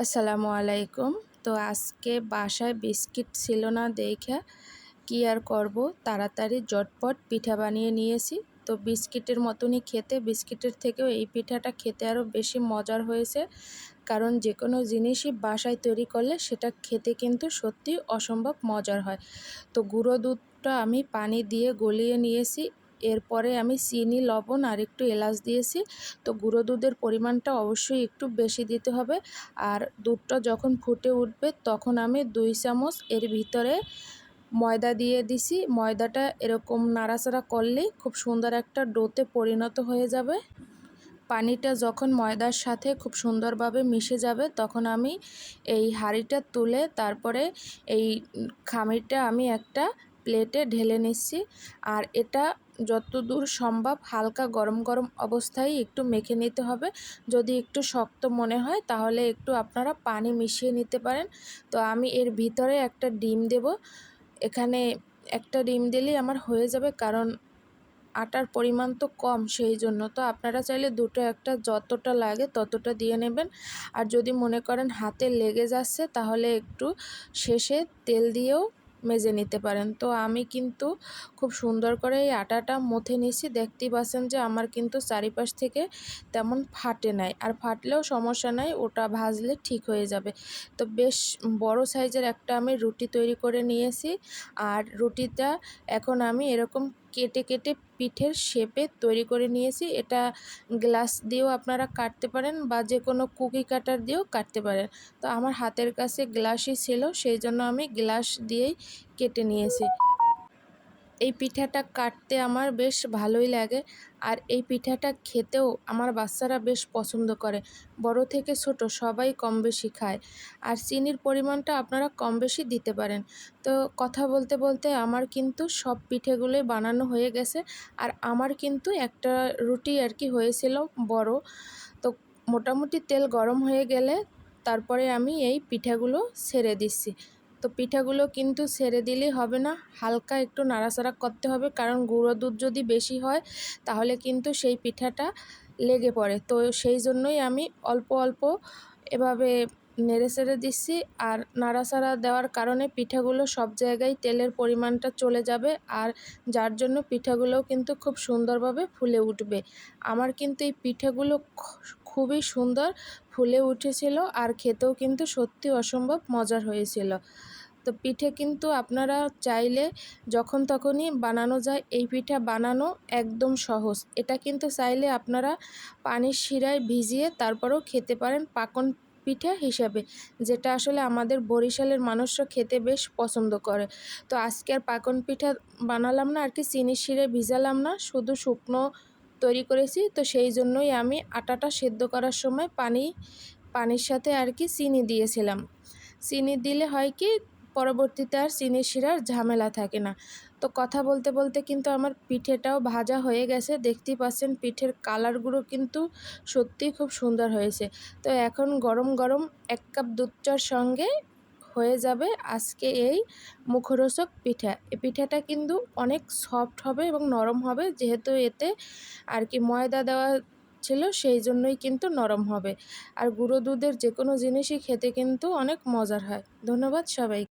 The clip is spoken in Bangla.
আসসালামু আলাইকুম। তো আজকে বাসায় বিস্কিট ছিল না দেইখা কি আর করব, তাড়াতাড়ি ঝটপট পিঠা বানিয়ে নিয়েছি। তো বিস্কিটের মতনই খেতে, বিস্কিটের থেকেও এই পিঠাটা খেতে আরও বেশি মজার হয়েছে। কারণ যেকোনো জিনিসই বাসায় তৈরি করলে সেটা খেতে কিন্তু সত্যিই অসম্ভব মজার হয়। তো গুঁড়ো দুধটা আমি পানি দিয়ে গলিয়ে নিয়েছি। এরপরে আমি চিনি, লবণ আর একটু এলাচ দিয়েছি। তো গুঁড়ো দুধের পরিমাণটা অবশ্যই একটু বেশি দিতে হবে। আর দুধটা যখন ফুটে উঠবে তখন আমি 2 চামচ এর ভিতরে ময়দা দিয়ে দিছি। ময়দাটা এরকম নাড়াচাড়া করলেই খুব সুন্দর একটা ডোতে পরিণত হয়ে যাবে। পানিটা যখন ময়দার সাথে খুব সুন্দরভাবে মিশে যাবে তখন আমি এই হাঁড়িটা তুলে তারপরে এই খামিরটা আমি একটা প্লেটে ঢেলে নিচ্ছি। আর এটা যতদূর সম্ভব হালকা গরম গরম অবস্থায় একটু মেখে নিতে হবে। যদি একটু শক্ত মনে হয় তাহলে একটু আপনারা পানি মিশিয়ে নিতে পারেন। তো আমি এর ভিতরে একটা ডিম দেব। এখানে একটা ডিম দিলেই আমার হয়ে যাবে, কারণ আটার পরিমাণ তো কম, সেই জন্য। তো আপনারা চাইলে দুটো একটা যতটা লাগে ততটা দিয়ে নেবেন। আর যদি মনে করেন হাতে লেগে যাচ্ছে তাহলে একটু শেষে তেল দিয়েও মেজে নিতে পারেন। তো আমি কিন্তু খুব সুন্দর করে এই আটাটা মথে নিছি। দেখতেই পাচ্ছেন যে আমার কিন্তু চারিপাশ থেকে তেমন ফাটে নাই, আর ফাটলেও সমস্যা নাই, ওটা ভাজলে ঠিক হয়ে যাবে। তো বেশ বড় সাইজের একটা আমি রুটি তৈরি করে নিয়েছি। আর রুটিটা এখন আমি এরকম কেটে কেটে পিঠের শেপে তৈরি করে নিয়েছি। এটা গ্লাস দিয়েও আপনারা কাটতে পারেন বা যে কোনো কুকি কাটার দিয়েও কাটতে পারেন। তো আমার হাতের কাছে গ্লাসই ছিল, সেই জন্য আমি গ্লাস দিয়েই কেটে নিয়েছি। এই পিঠাটা কাটতে আমার বেশ ভালোই লাগে। আর এই পিঠাটা খেতেও আমার বাচ্চারা বেশ পছন্দ করে। বড় থেকে ছোট সবাই কম বেশি খায়। আর চিনির পরিমাণটা আপনারা কম বেশি দিতে পারেন। তো কথা বলতে বলতে আমার কিন্তু সব পিঠেগুলোই বানানো হয়ে গেছে। আর আমার কিন্তু একটা রুটি আর কি হয়েছিল বড়। তো মোটামুটি তেল গরম হয়ে গেলে তারপরে আমি এই পিঠাগুলো ছেড়ে দিচ্ছি। তো পিঠাগুলো কিন্তু ছেড়ে দিলেই হবে না, হালকা একটু নাড়াচাড়া করতে হবে, কারণ গুঁড়ো দুধ যদি বেশি হয় তাহলে কিন্তু সেই পিঠাটা লেগে পড়ে। তো সেই জন্যই আমি অল্প অল্প এভাবে নেড়ে চেড়ে দিচ্ছি। আর নাড়াচাড়া দেওয়ার কারণে পিঠাগুলো সব জায়গায় তেলের পরিমাণটা চলে যাবে, আর যার জন্য পিঠাগুলোও কিন্তু খুব সুন্দরভাবে ফুলে উঠবে। আমার কিন্তু এই পিঠাগুলো খুবই সুন্দর ফুলে উঠেছিল, আর খেতেও কিন্তু সত্যি অসম্ভব মজার হয়েছিল। তো পিঠে কিন্তু আপনারা চাইলে যখন তখনই বানানো যায়। এই পিঠা বানানো একদম সহজ। এটা কিন্তু চাইলে আপনারা পানির শিরায় ভিজিয়ে তারপরেও খেতে পারেন পাকন পিঠা হিসাবে, যেটা আসলে আমাদের বরিশালের মানুষরা খেতে বেশ পছন্দ করে। তো আজকে আর পাকন পিঠা বানালাম না আর কি, চিনির শিরায় ভিজালাম না, শুধু শুকনো তৈরি করেছি। তো সেই জন্যই আমি আটাটা সেদ্ধ করার সময় পানির সাথে আর কি চিনি দিয়েছিলাম। চিনি দিলে হয় কি, পরবর্তীতে আর চিনির শিরার ঝামেলা থাকে না। তো কথা বলতে বলতে কিন্তু আমার পিঠেটাও ভাজা হয়ে গেছে। দেখতেই পাচ্ছেন পিঠের কালারগুলো কিন্তু সত্যিই খুব সুন্দর হয়েছে। তো এখন গরম গরম 1 কাপ দুধ চার সঙ্গে হয়ে যাবে আজকে এই মুখরোচক পিঠা। এই পিঠাটা কিন্তু অনেক সফট হবে এবং নরম হবে, যেহেতু এতে আর কি ময়দা দেওয়া ছিল, সেই জন্যই কিন্তু নরম হবে। আর গুঁড়ো দুধের যে কোনো জিনিসই খেতে কিন্তু অনেক মজার হয়। ধন্যবাদ সবাইকে।